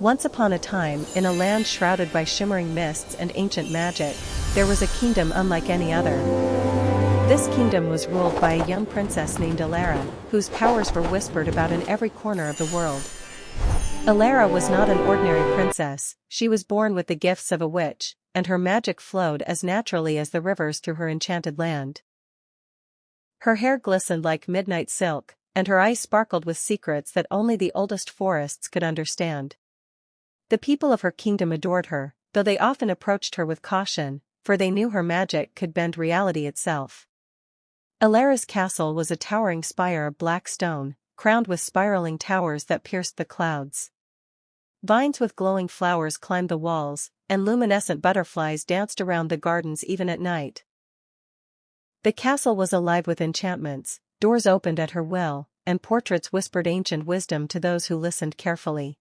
Once upon a time, in a land shrouded by shimmering mists and ancient magic, there was a kingdom unlike any other. This kingdom was ruled by a young princess named Elara, whose powers were whispered about in every corner of the world. Elara was not an ordinary princess, she was born with the gifts of a witch, and her magic flowed as naturally as the rivers through her enchanted land. Her hair glistened like midnight silk, and her eyes sparkled with secrets that only the oldest forests could understand. The people of her kingdom adored her, though they often approached her with caution, for they knew her magic could bend reality itself. Elara's castle was a towering spire of black stone, crowned with spiraling towers that pierced the clouds. Vines with glowing flowers climbed the walls, and luminescent butterflies danced around the gardens even at night. The castle was alive with enchantments, doors opened at her will, and portraits whispered ancient wisdom to those who listened carefully.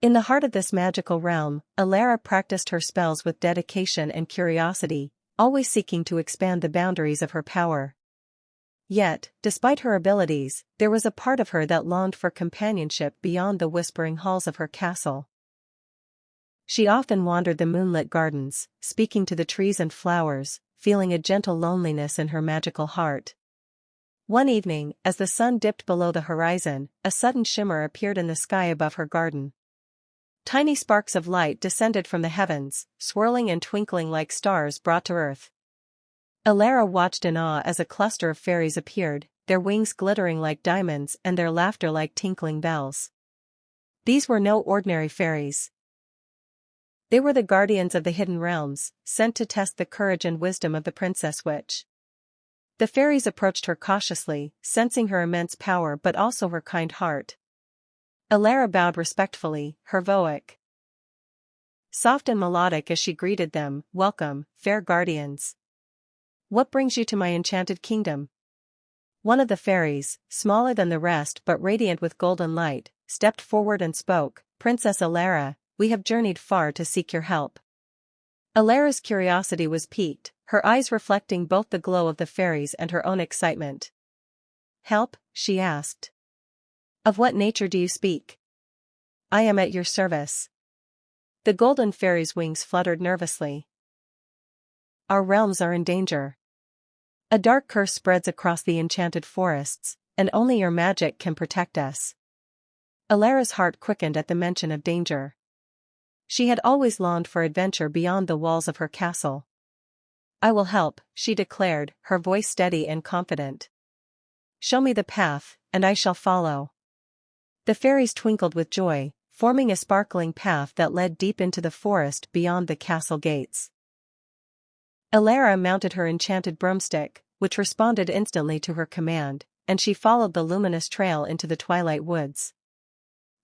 In the heart of this magical realm, Elara practiced her spells with dedication and curiosity, always seeking to expand the boundaries of her power. Yet, despite her abilities, there was a part of her that longed for companionship beyond the whispering halls of her castle. She often wandered the moonlit gardens, speaking to the trees and flowers, feeling a gentle loneliness in her magical heart. One evening, as the sun dipped below the horizon, a sudden shimmer appeared in the sky above her garden. Tiny sparks of light descended from the heavens, swirling and twinkling like stars brought to earth. Elara watched in awe as a cluster of fairies appeared, their wings glittering like diamonds and their laughter like tinkling bells. These were no ordinary fairies. They were the guardians of the hidden realms, sent to test the courage and wisdom of the princess witch. The fairies approached her cautiously, sensing her immense power but also her kind heart. Elara bowed respectfully, her voice soft and melodic as she greeted them. "Welcome, fair guardians. What brings you to my enchanted kingdom?" One of the fairies, smaller than the rest but radiant with golden light, stepped forward and spoke. "Princess Elara, we have journeyed far to seek your help." Elara's curiosity was piqued, her eyes reflecting both the glow of the fairies and her own excitement. "Help?" she asked. "Of what nature do you speak?" "I am at your service." The golden fairy's wings fluttered nervously. "Our realms are in danger. A dark curse spreads across the enchanted forests, and only your magic can protect us." Elara's heart quickened at the mention of danger. She had always longed for adventure beyond the walls of her castle. "I will help," she declared, her voice steady and confident. "Show me the path, and I shall follow." The fairies twinkled with joy, forming a sparkling path that led deep into the forest beyond the castle gates. Elara mounted her enchanted broomstick, which responded instantly to her command, and she followed the luminous trail into the twilight woods.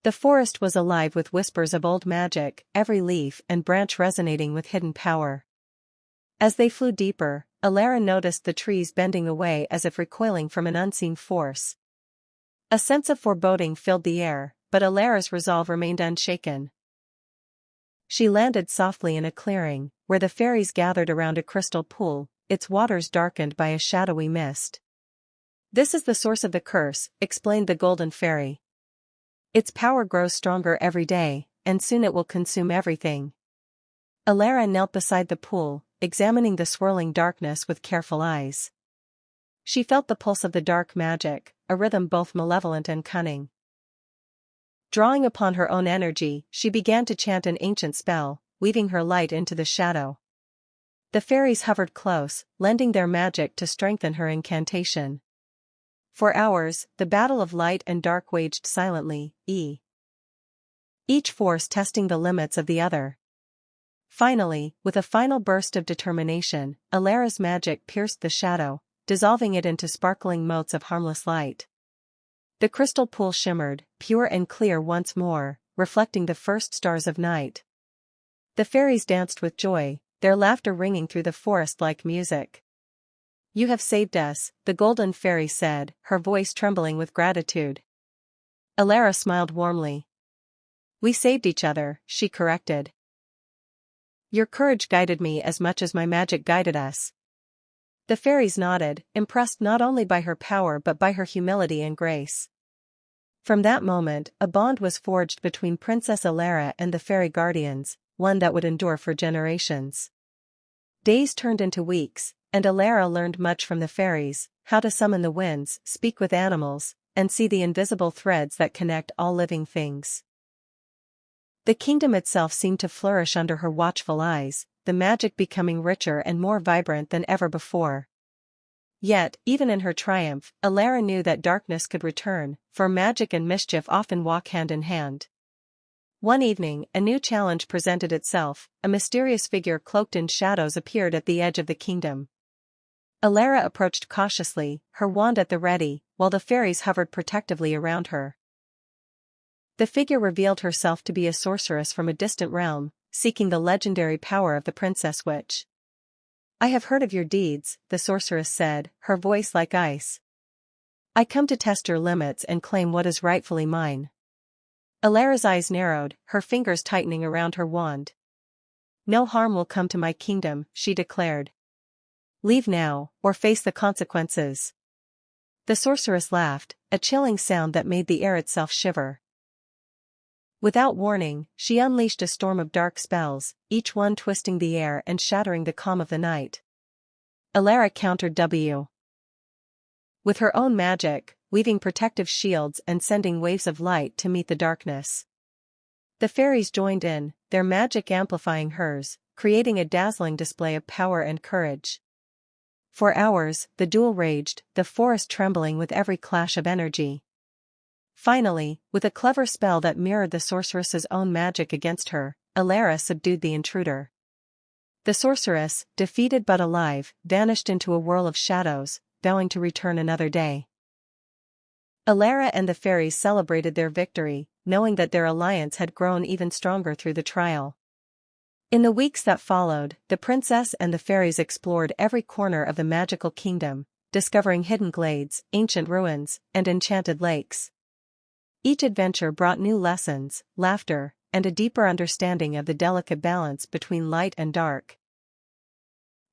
The forest was alive with whispers of old magic, every leaf and branch resonating with hidden power. As they flew deeper, Elara noticed the trees bending away as if recoiling from an unseen force. A sense of foreboding filled the air, but Elara's resolve remained unshaken. She landed softly in a clearing, where the fairies gathered around a crystal pool, its waters darkened by a shadowy mist. "This is the source of the curse," explained the golden fairy. "Its power grows stronger every day, and soon it will consume everything." Elara knelt beside the pool, examining the swirling darkness with careful eyes. She felt the pulse of the dark magic, a rhythm both malevolent and cunning. Drawing upon her own energy, she began to chant an ancient spell, weaving her light into the shadow. The fairies hovered close, lending their magic to strengthen her incantation. For hours, the battle of light and dark waged silently, each force testing the limits of the other. Finally, with a final burst of determination, Elara's magic pierced the shadow, dissolving it into sparkling motes of harmless light. The crystal pool shimmered, pure and clear once more, reflecting the first stars of night. The fairies danced with joy, their laughter ringing through the forest like music. "You have saved us," the golden fairy said, her voice trembling with gratitude. Elara smiled warmly. "We saved each other," she corrected. "Your courage guided me as much as my magic guided us." The fairies nodded, impressed not only by her power but by her humility and grace. From that moment, a bond was forged between Princess Elara and the fairy guardians, one that would endure for generations. Days turned into weeks, and Elara learned much from the fairies: how to summon the winds, speak with animals, and see the invisible threads that connect all living things. The kingdom itself seemed to flourish under her watchful eyes, the magic becoming richer and more vibrant than ever before. Yet, even in her triumph, Elara knew that darkness could return, for magic and mischief often walk hand in hand. One evening, a new challenge presented itself. A mysterious figure cloaked in shadows appeared at the edge of the kingdom. Elara approached cautiously, her wand at the ready, while the fairies hovered protectively around her. The figure revealed herself to be a sorceress from a distant realm, seeking the legendary power of the Princess Witch. "I have heard of your deeds," the sorceress said, her voice like ice. "I come to test your limits and claim what is rightfully mine." Elara's eyes narrowed, her fingers tightening around her wand. "No harm will come to my kingdom," she declared. "Leave now, or face the consequences." The sorceress laughed, a chilling sound that made the air itself shiver. Without warning, she unleashed a storm of dark spells, each one twisting the air and shattering the calm of the night. Elara countered with her own magic, weaving protective shields and sending waves of light to meet the darkness. The fairies joined in, their magic amplifying hers, creating a dazzling display of power and courage. For hours, the duel raged, the forest trembling with every clash of energy. Finally, with a clever spell that mirrored the sorceress's own magic against her, Elara subdued the intruder. The sorceress, defeated but alive, vanished into a whirl of shadows, vowing to return another day. Elara and the fairies celebrated their victory, knowing that their alliance had grown even stronger through the trial. In the weeks that followed, the princess and the fairies explored every corner of the magical kingdom, discovering hidden glades, ancient ruins, and enchanted lakes. Each adventure brought new lessons, laughter, and a deeper understanding of the delicate balance between light and dark.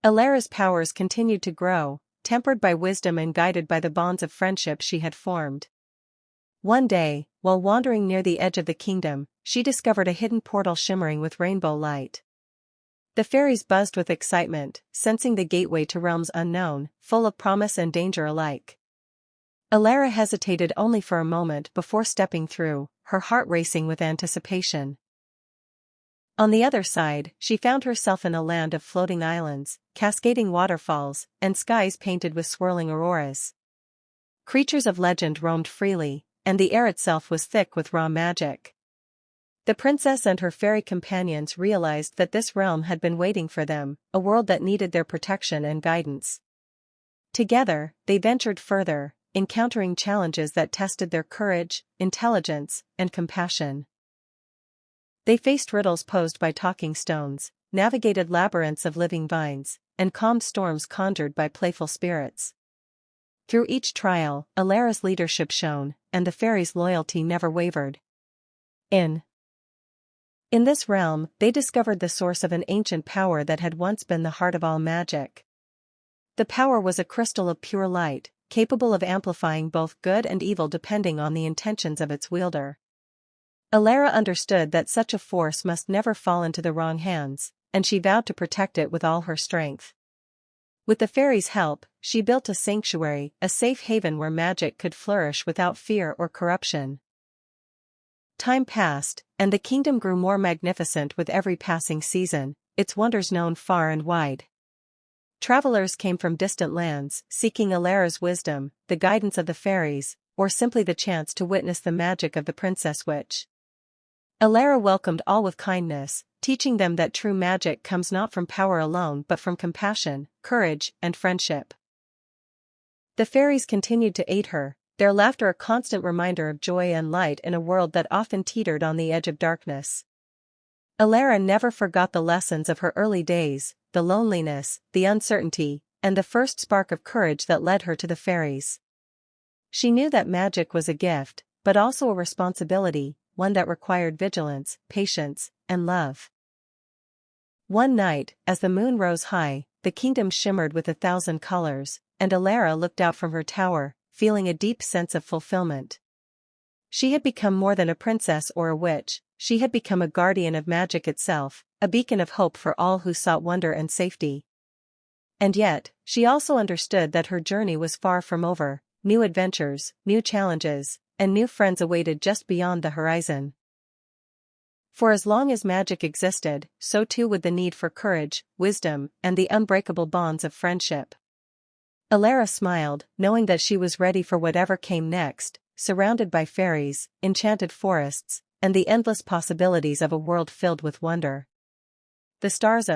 Elara's powers continued to grow, tempered by wisdom and guided by the bonds of friendship she had formed. One day, while wandering near the edge of the kingdom, she discovered a hidden portal shimmering with rainbow light. The fairies buzzed with excitement, sensing the gateway to realms unknown, full of promise and danger alike. Elara hesitated only for a moment before stepping through, her heart racing with anticipation. On the other side, she found herself in a land of floating islands, cascading waterfalls, and skies painted with swirling auroras. Creatures of legend roamed freely, and the air itself was thick with raw magic. The princess and her fairy companions realized that this realm had been waiting for them, a world that needed their protection and guidance. Together, they ventured further, encountering challenges that tested their courage, intelligence, and compassion. They faced riddles posed by talking stones, navigated labyrinths of living vines, and calmed storms conjured by playful spirits. Through each trial, Elara's leadership shone, and the fairies' loyalty never wavered. In this realm, they discovered the source of an ancient power that had once been the heart of all magic. The power was a crystal of pure light, capable of amplifying both good and evil depending on the intentions of its wielder. Elara understood that such a force must never fall into the wrong hands, and she vowed to protect it with all her strength. With the fairies' help, she built a sanctuary, a safe haven where magic could flourish without fear or corruption. Time passed, and the kingdom grew more magnificent with every passing season, its wonders known far and wide. Travelers came from distant lands, seeking Elara's wisdom, the guidance of the fairies, or simply the chance to witness the magic of the Princess Witch. Elara welcomed all with kindness, teaching them that true magic comes not from power alone but from compassion, courage, and friendship. The fairies continued to aid her, their laughter a constant reminder of joy and light in a world that often teetered on the edge of darkness. Elara never forgot the lessons of her early days, the loneliness, the uncertainty, and the first spark of courage that led her to the fairies. She knew that magic was a gift, but also a responsibility, one that required vigilance, patience, and love. One night, as the moon rose high, the kingdom shimmered with 1,000 colors, and Elara looked out from her tower, feeling a deep sense of fulfillment. She had become more than a princess or a witch, she had become a guardian of magic itself, a beacon of hope for all who sought wonder and safety. And yet, she also understood that her journey was far from over. New adventures, new challenges, and new friends awaited just beyond the horizon. For as long as magic existed, so too would the need for courage, wisdom, and the unbreakable bonds of friendship. Elara smiled, knowing that she was ready for whatever came next, surrounded by fairies, enchanted forests, and the endless possibilities of a world filled with wonder. The stars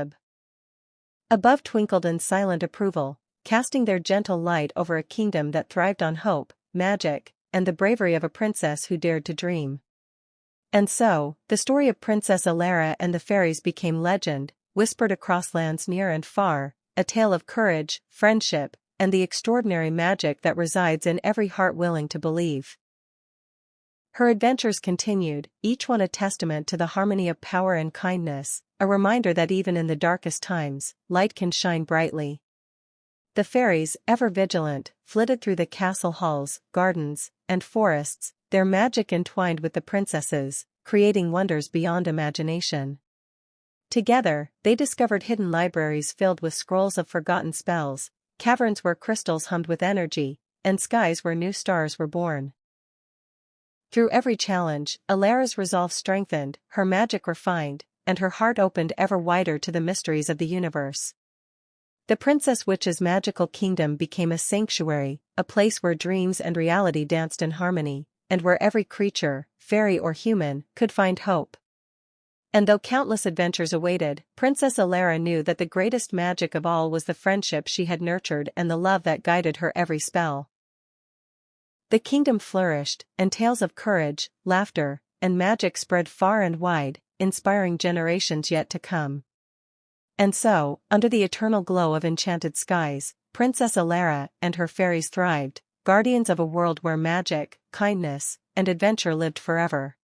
above twinkled in silent approval, casting their gentle light over a kingdom that thrived on hope, magic, and the bravery of a princess who dared to dream. And so, the story of Princess Elara and the fairies became legend, whispered across lands near and far, a tale of courage, friendship, and the extraordinary magic that resides in every heart willing to believe. Her adventures continued, each one a testament to the harmony of power and kindness, a reminder that even in the darkest times, light can shine brightly. The fairies, ever vigilant, flitted through the castle halls, gardens, and forests, their magic entwined with the princesses, creating wonders beyond imagination. Together, they discovered hidden libraries filled with scrolls of forgotten spells, caverns where crystals hummed with energy, and skies where new stars were born. Through every challenge, Elara's resolve strengthened, her magic refined, and her heart opened ever wider to the mysteries of the universe. The Princess Witch's magical kingdom became a sanctuary, a place where dreams and reality danced in harmony, and where every creature, fairy or human, could find hope. And though countless adventures awaited, Princess Elara knew that the greatest magic of all was the friendship she had nurtured and the love that guided her every spell. The kingdom flourished, and tales of courage, laughter, and magic spread far and wide, inspiring generations yet to come. And so, under the eternal glow of enchanted skies, Princess Elara and her fairies thrived, guardians of a world where magic, kindness, and adventure lived forever.